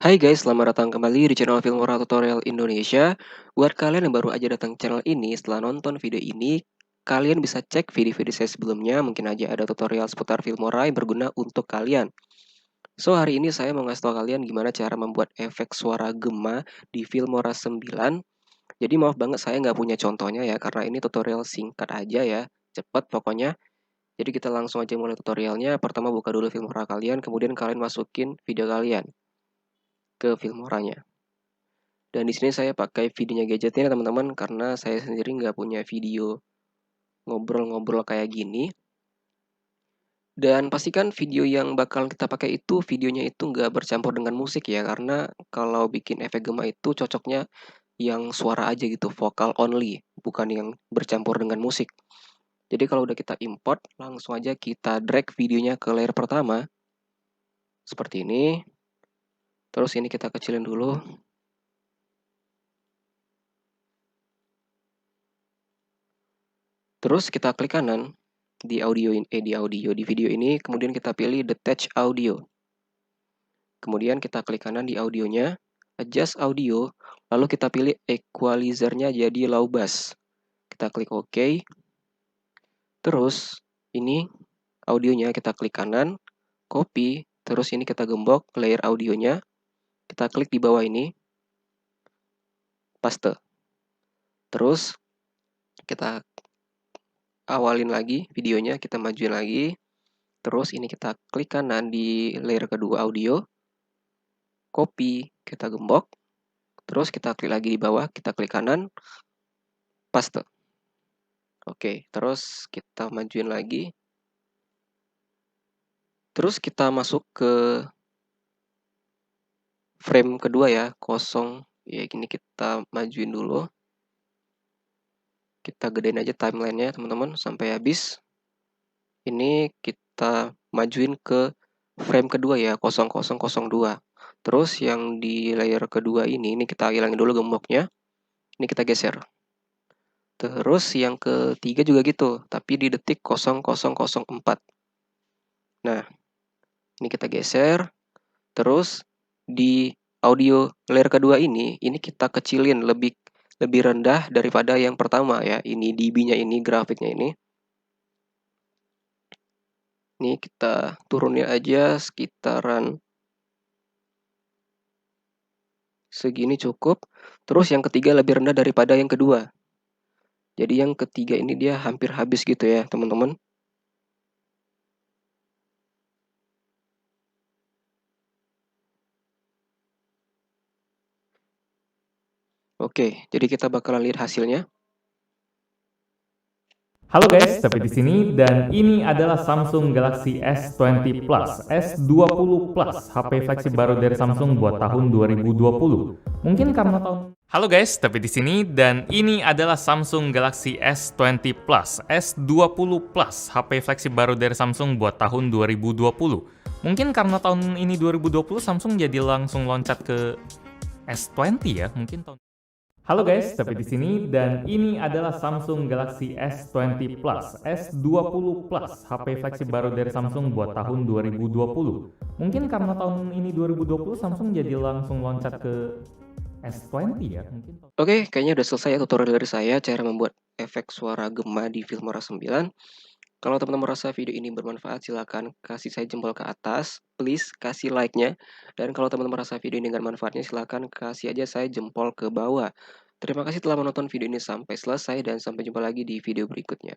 Hai guys, selamat datang kembali di channel Filmora Tutorial Indonesia. Buat kalian yang baru aja datang channel ini, setelah nonton video ini, kalian bisa cek video-video saya sebelumnya, mungkin aja ada tutorial seputar Filmora yang berguna untuk kalian. So, hari ini saya mau ngasih tau kalian gimana cara membuat efek suara gema di Filmora 9. Jadi maaf banget saya nggak punya contohnya ya, karena ini tutorial singkat aja ya, cepet pokoknya. Jadi kita langsung aja mulai tutorialnya. Pertama buka dulu Filmora kalian, kemudian kalian masukin video kalian ke Filmoranya. Dan di sini saya pakai videonya gadgetnya teman-teman karena saya sendiri nggak punya video ngobrol-ngobrol kayak gini. Dan pastikan video yang bakal kita pakai itu videonya itu nggak bercampur dengan musik ya, karena kalau bikin efek gema itu cocoknya yang suara aja gitu, vokal only, bukan yang bercampur dengan musik. Jadi kalau udah kita import, langsung aja kita drag videonya ke layer pertama seperti ini. Terus ini kita kecilin dulu. Terus kita klik kanan di di video ini, kemudian kita pilih detach audio. Kemudian kita klik kanan di audionya, adjust audio, lalu kita pilih equalizer-nya jadi low bass. Kita klik OK. Terus ini audionya kita klik kanan, copy, terus ini kita gembok layer audionya. Kita klik di bawah ini, paste. Terus kita awalin lagi videonya, kita majuin lagi. Terus ini kita klik kanan di layer kedua audio, copy, kita gembok. Terus kita klik lagi di bawah, kita klik kanan, paste. Oke, terus kita majuin lagi. Terus kita masuk ke frame kedua ya, kosong. Ya gini kita majuin dulu. Kita gedein aja timelinenya teman-teman sampai habis. Ini kita majuin ke frame kedua ya, 0002. Terus yang di layer kedua ini kita hilangin dulu gemboknya. Ini kita geser. Terus yang ketiga juga gitu, tapi di detik 0004. Nah, ini kita geser. Terus di audio layer kedua ini kita kecilin lebih rendah daripada yang pertama ya. Ini dB-nya ini, grafiknya ini. Ini kita turunin aja sekitaran segini cukup. Terus yang ketiga lebih rendah daripada yang kedua. Jadi yang ketiga ini dia hampir habis gitu ya, teman-teman. Oke, jadi kita bakalan lihat hasilnya. Halo guys, sampai di sini dan ini adalah Samsung Galaxy S20 Plus, S20 Plus, HP flagship baru dari Samsung buat tahun 2020. Mungkin karena tahun Halo guys, tapi di sini dan ini adalah Samsung Galaxy S20 Plus, S20 Plus, HP flagship baru dari Samsung buat tahun 2020. Mungkin karena tahun ini 2020 Samsung jadi langsung loncat ke S20 ya, mungkin tahun Halo guys, tapi di sini dan ini adalah Samsung Galaxy S20 Plus, S20 Plus, HP flagship baru dari Samsung buat tahun 2020. Mungkin karena tahun ini 2020 Samsung jadi langsung loncat ke S20 ya, mungkin. Oke, kayaknya udah selesai ya tutorial dari saya cara membuat efek suara gema di Filmora 9. Kalau teman-teman merasa video ini bermanfaat, silakan kasih saya jempol ke atas. Please kasih like-nya. Dan kalau teman-teman merasa video ini dengan manfaatnya, silakan kasih aja saya jempol ke bawah. Terima kasih telah menonton video ini sampai selesai dan sampai jumpa lagi di video berikutnya.